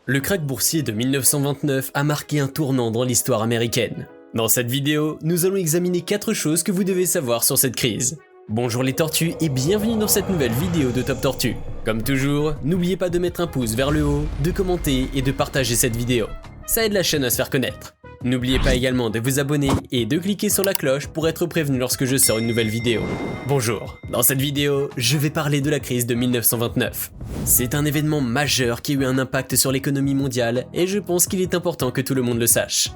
Le krach boursier de 1929 a marqué un tournant dans l'histoire américaine. Dans cette vidéo, nous allons examiner 4 choses que vous devez savoir sur cette crise. Bonjour les tortues et bienvenue dans cette nouvelle vidéo de Top Tortue. Comme toujours, n'oubliez pas de mettre un pouce vers le haut, de commenter et de partager cette vidéo. Ça aide la chaîne à se faire connaître. N'oubliez pas également de vous abonner et de cliquer sur la cloche pour être prévenu lorsque je sors une nouvelle vidéo. Bonjour, dans cette vidéo, je vais parler de la crise de 1929. C'est un événement majeur qui a eu un impact sur l'économie mondiale et je pense qu'il est important que tout le monde le sache.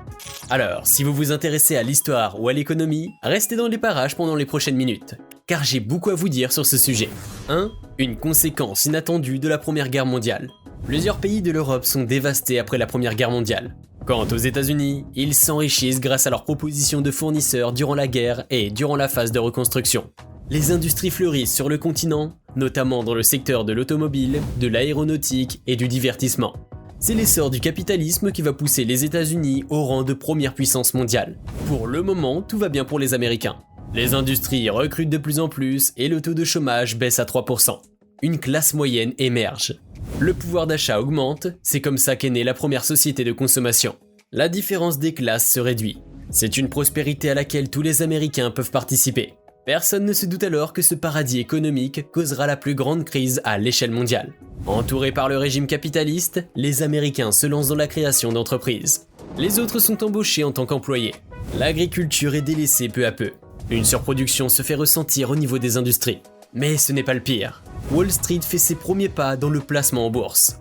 Alors, si vous vous intéressez à l'histoire ou à l'économie, restez dans les parages pendant les prochaines minutes, car j'ai beaucoup à vous dire sur ce sujet. 1. Une conséquence inattendue de la Première Guerre mondiale. Plusieurs pays de l'Europe sont dévastés après la Première Guerre mondiale. Quant aux États-Unis, ils s'enrichissent grâce à leurs propositions de fournisseurs durant la guerre et durant la phase de reconstruction. Les industries fleurissent sur le continent, notamment dans le secteur de l'automobile, de l'aéronautique et du divertissement. C'est l'essor du capitalisme qui va pousser les États-Unis au rang de première puissance mondiale. Pour le moment, tout va bien pour les Américains. Les industries recrutent de plus en plus et le taux de chômage baisse à 3%. Une classe moyenne émerge. Le pouvoir d'achat augmente, c'est comme ça qu'est née la première société de consommation. La différence des classes se réduit. C'est une prospérité à laquelle tous les Américains peuvent participer. Personne ne se doute alors que ce paradis économique causera la plus grande crise à l'échelle mondiale. Entourés par le régime capitaliste, les Américains se lancent dans la création d'entreprises. Les autres sont embauchés en tant qu'employés. L'agriculture est délaissée peu à peu. Une surproduction se fait ressentir au niveau des industries. Mais ce n'est pas le pire. Wall Street fait ses premiers pas dans le placement en bourse.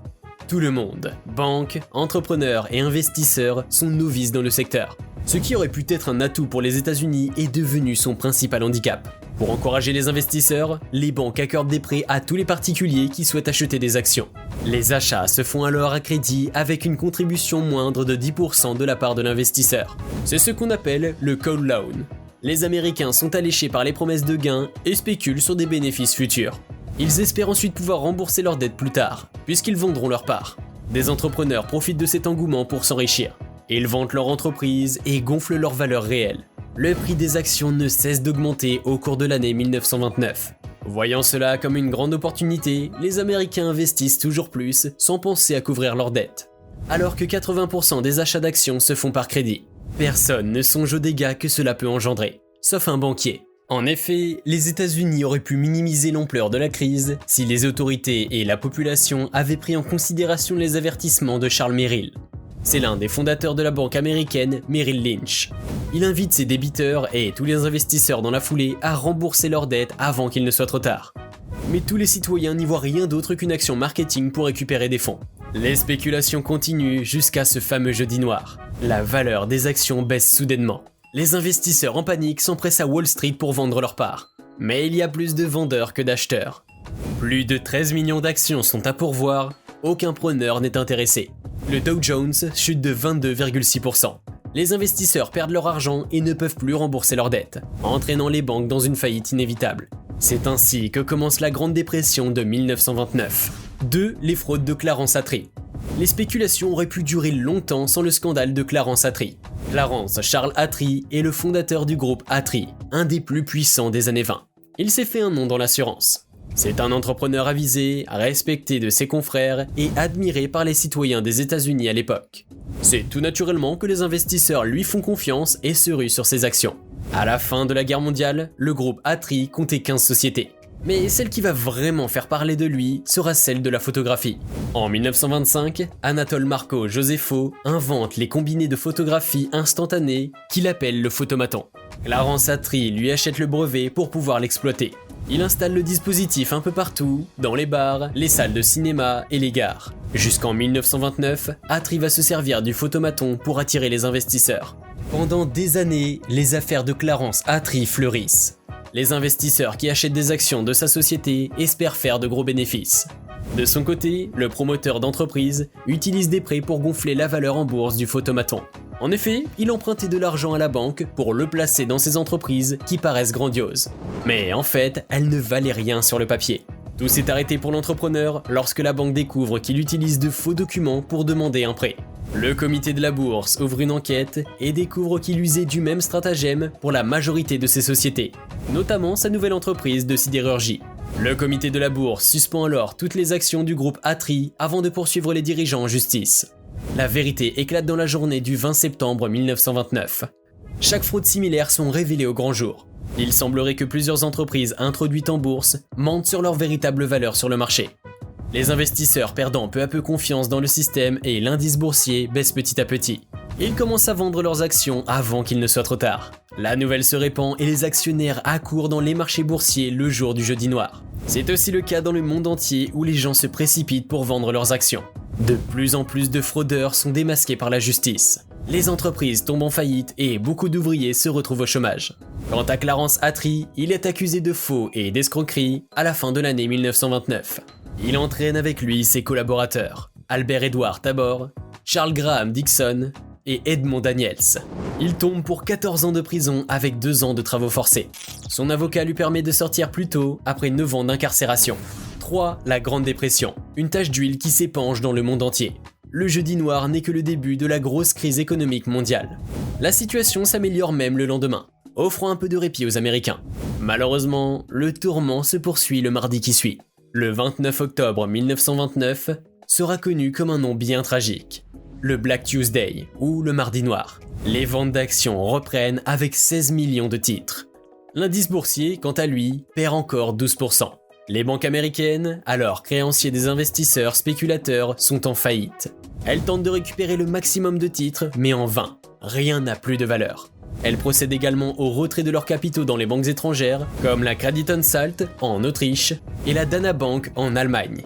Tout le monde, banques, entrepreneurs et investisseurs sont novices dans le secteur. Ce qui aurait pu être un atout pour les États-Unis est devenu son principal handicap. Pour encourager les investisseurs, les banques accordent des prêts à tous les particuliers qui souhaitent acheter des actions. Les achats se font alors à crédit avec une contribution moindre de 10% de la part de l'investisseur. C'est ce qu'on appelle le call loan. Les Américains sont alléchés par les promesses de gains et spéculent sur des bénéfices futurs. Ils espèrent ensuite pouvoir rembourser leurs dettes plus tard, puisqu'ils vendront leur part. Des entrepreneurs profitent de cet engouement pour s'enrichir. Ils vantent leur entreprise et gonflent leur valeur réelle. Le prix des actions ne cesse d'augmenter au cours de l'année 1929. Voyant cela comme une grande opportunité, les Américains investissent toujours plus sans penser à couvrir leurs dettes. Alors que 80% des achats d'actions se font par crédit. Personne ne songe aux dégâts que cela peut engendrer, sauf un banquier. En effet, les États-Unis auraient pu minimiser l'ampleur de la crise si les autorités et la population avaient pris en considération les avertissements de Charles Merrill. C'est l'un des fondateurs de la banque américaine Merrill Lynch. Il invite ses débiteurs et tous les investisseurs dans la foulée à rembourser leurs dettes avant qu'il ne soit trop tard. Mais tous les citoyens n'y voient rien d'autre qu'une action marketing pour récupérer des fonds. Les spéculations continuent jusqu'à ce fameux jeudi noir. La valeur des actions baisse soudainement. Les investisseurs en panique s'empressent à Wall Street pour vendre leur part. Mais il y a plus de vendeurs que d'acheteurs. Plus de 13 millions d'actions sont à pourvoir, aucun preneur n'est intéressé. Le Dow Jones chute de 22,6%. Les investisseurs perdent leur argent et ne peuvent plus rembourser leurs dettes, entraînant les banques dans une faillite inévitable. C'est ainsi que commence la Grande Dépression de 1929. 2. Les fraudes de Clarence Attree. Les spéculations auraient pu durer longtemps sans le scandale de Clarence Attree. Clarence Charles Attree est le fondateur du groupe Attree, un des plus puissants des années 20. Il s'est fait un nom dans l'assurance. C'est un entrepreneur avisé, respecté de ses confrères et admiré par les citoyens des États-Unis à l'époque. C'est tout naturellement que les investisseurs lui font confiance et se ruent sur ses actions. À la fin de la guerre mondiale, le groupe Attree comptait 15 sociétés. Mais celle qui va vraiment faire parler de lui sera celle de la photographie. En 1925, Anatole Marco Josepho invente les combinés de photographie instantanée qu'il appelle le photomaton. Clarence Attree lui achète le brevet pour pouvoir l'exploiter. Il installe le dispositif un peu partout, dans les bars, les salles de cinéma et les gares. Jusqu'en 1929, Attree va se servir du photomaton pour attirer les investisseurs. Pendant des années, les affaires de Clarence Attree fleurissent. Les investisseurs qui achètent des actions de sa société espèrent faire de gros bénéfices. De son côté, le promoteur d'entreprise utilise des prêts pour gonfler la valeur en bourse du photomaton. En effet, il empruntait de l'argent à la banque pour le placer dans ses entreprises qui paraissent grandioses. Mais en fait, elles ne valaient rien sur le papier. Tout s'est arrêté pour l'entrepreneur lorsque la banque découvre qu'il utilise de faux documents pour demander un prêt. Le comité de la bourse ouvre une enquête et découvre qu'il usait du même stratagème pour la majorité de ses sociétés, notamment sa nouvelle entreprise de sidérurgie. Le comité de la bourse suspend alors toutes les actions du groupe Atri avant de poursuivre les dirigeants en justice. La vérité éclate dans la journée du 20 septembre 1929. Chaque fraude similaire sont révélées au grand jour. Il semblerait que plusieurs entreprises introduites en bourse mentent sur leur véritable valeur sur le marché. Les investisseurs perdant peu à peu confiance dans le système et l'indice boursier baisse petit à petit. Ils commencent à vendre leurs actions avant qu'il ne soit trop tard. La nouvelle se répand et les actionnaires accourent dans les marchés boursiers le jour du jeudi noir. C'est aussi le cas dans le monde entier où les gens se précipitent pour vendre leurs actions. De plus en plus de fraudeurs sont démasqués par la justice. Les entreprises tombent en faillite et beaucoup d'ouvriers se retrouvent au chômage. Quant à Clarence Atri, il est accusé de faux et d'escroquerie à la fin de l'année 1929. Il entraîne avec lui ses collaborateurs, Albert Edward Tabor, Charles Graham Dixon et Edmond Daniels. Il tombe pour 14 ans de prison avec 2 ans de travaux forcés. Son avocat lui permet de sortir plus tôt après 9 ans d'incarcération. 3. La Grande Dépression, une tache d'huile qui s'épanche dans le monde entier. Le jeudi noir n'est que le début de la grosse crise économique mondiale. La situation s'améliore même le lendemain, offrant un peu de répit aux Américains. Malheureusement, le tourment se poursuit le mardi qui suit. Le 29 octobre 1929 sera connu comme un nom bien tragique. Le Black Tuesday, ou le Mardi Noir. Les ventes d'actions reprennent avec 16 millions de titres. L'indice boursier, quant à lui, perd encore 12%. Les banques américaines, alors créanciers des investisseurs spéculateurs, sont en faillite. Elles tentent de récupérer le maximum de titres, mais en vain. Rien n'a plus de valeur. Elles procèdent également au retrait de leurs capitaux dans les banques étrangères, comme la Credit&Salt en Autriche et la Dana Bank en Allemagne.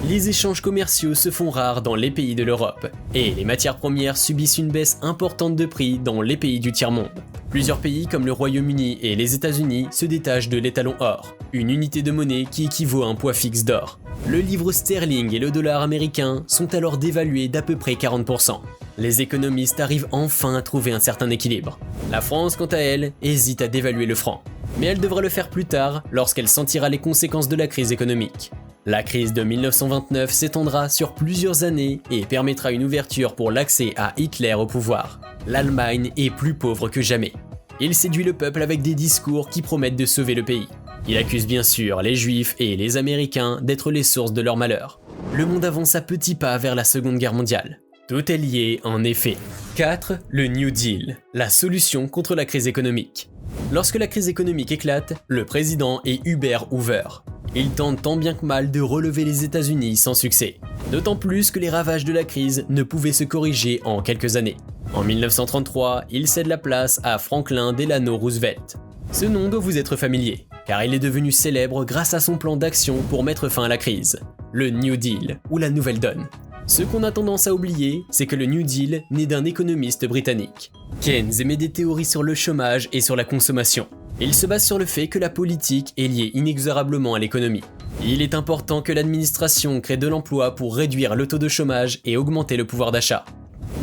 Les échanges commerciaux se font rares dans les pays de l'Europe, et les matières premières subissent une baisse importante de prix dans les pays du tiers-monde. Plusieurs pays comme le Royaume-Uni et les États-Unis se détachent de l'étalon or, une unité de monnaie qui équivaut à un poids fixe d'or. Le livre sterling et le dollar américain sont alors dévalués d'à peu près 40%. Les économistes arrivent enfin à trouver un certain équilibre. La France, quant à elle, hésite à dévaluer le franc. Mais elle devra le faire plus tard lorsqu'elle sentira les conséquences de la crise économique. La crise de 1929 s'étendra sur plusieurs années et permettra une ouverture pour l'accès à Hitler au pouvoir. L'Allemagne est plus pauvre que jamais. Il séduit le peuple avec des discours qui promettent de sauver le pays. Il accuse bien sûr les Juifs et les Américains d'être les sources de leur malheur. Le monde avance à petits pas vers la Seconde Guerre mondiale. Tout est lié en effet. 4. Le New Deal, la solution contre la crise économique. Lorsque la crise économique éclate, le président est Hubert Hoover. Il tente tant bien que mal de relever les États-Unis sans succès. D'autant plus que les ravages de la crise ne pouvaient se corriger en quelques années. En 1933, il cède la place à Franklin Delano Roosevelt. Ce nom doit vous être familier, car il est devenu célèbre grâce à son plan d'action pour mettre fin à la crise, le New Deal, ou la Nouvelle Donne. Ce qu'on a tendance à oublier, c'est que le New Deal naît d'un économiste britannique. Keynes émet des théories sur le chômage et sur la consommation. Il se base sur le fait que la politique est liée inexorablement à l'économie. Il est important que l'administration crée de l'emploi pour réduire le taux de chômage et augmenter le pouvoir d'achat.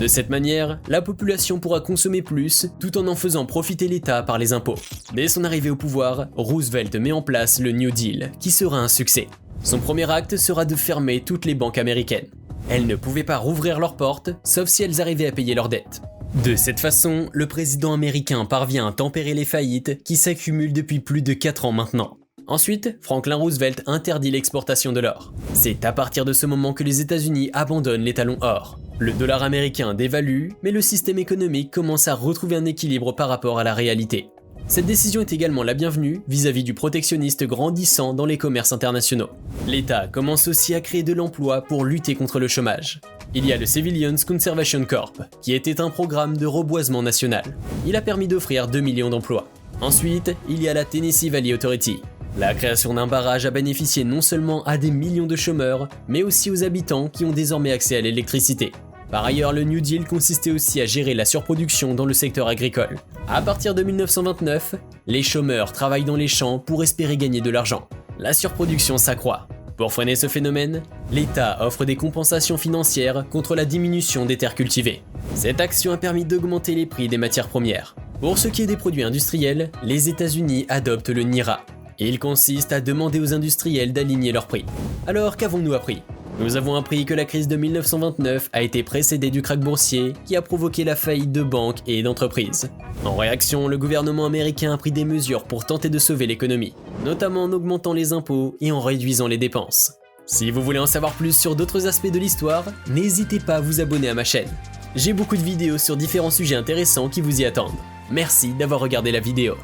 De cette manière, la population pourra consommer plus tout en faisant profiter l'État par les impôts. Dès son arrivée au pouvoir, Roosevelt met en place le New Deal, qui sera un succès. Son premier acte sera de fermer toutes les banques américaines. Elles ne pouvaient pas rouvrir leurs portes, sauf si elles arrivaient à payer leurs dettes. De cette façon, le président américain parvient à tempérer les faillites qui s'accumulent depuis plus de 4 ans maintenant. Ensuite, Franklin Roosevelt interdit l'exportation de l'or. C'est à partir de ce moment que les États-Unis abandonnent l'étalon or. Le dollar américain dévalue, mais le système économique commence à retrouver un équilibre par rapport à la réalité. Cette décision est également la bienvenue vis-à-vis du protectionnisme grandissant dans les commerces internationaux. L'État commence aussi à créer de l'emploi pour lutter contre le chômage. Il y a le Civilians Conservation Corp, qui était un programme de reboisement national. Il a permis d'offrir 2 millions d'emplois. Ensuite, il y a la Tennessee Valley Authority. La création d'un barrage a bénéficié non seulement à des millions de chômeurs, mais aussi aux habitants qui ont désormais accès à l'électricité. Par ailleurs, le New Deal consistait aussi à gérer la surproduction dans le secteur agricole. À partir de 1929, les chômeurs travaillent dans les champs pour espérer gagner de l'argent. La surproduction s'accroît. Pour freiner ce phénomène, l'État offre des compensations financières contre la diminution des terres cultivées. Cette action a permis d'augmenter les prix des matières premières. Pour ce qui est des produits industriels, les États-Unis adoptent le NIRA. Il consiste à demander aux industriels d'aligner leurs prix. Alors qu'avons-nous appris ? Nous avons appris que la crise de 1929 a été précédée du krach boursier qui a provoqué la faillite de banques et d'entreprises. En réaction, le gouvernement américain a pris des mesures pour tenter de sauver l'économie, notamment en augmentant les impôts et en réduisant les dépenses. Si vous voulez en savoir plus sur d'autres aspects de l'histoire, n'hésitez pas à vous abonner à ma chaîne. J'ai beaucoup de vidéos sur différents sujets intéressants qui vous y attendent. Merci d'avoir regardé la vidéo.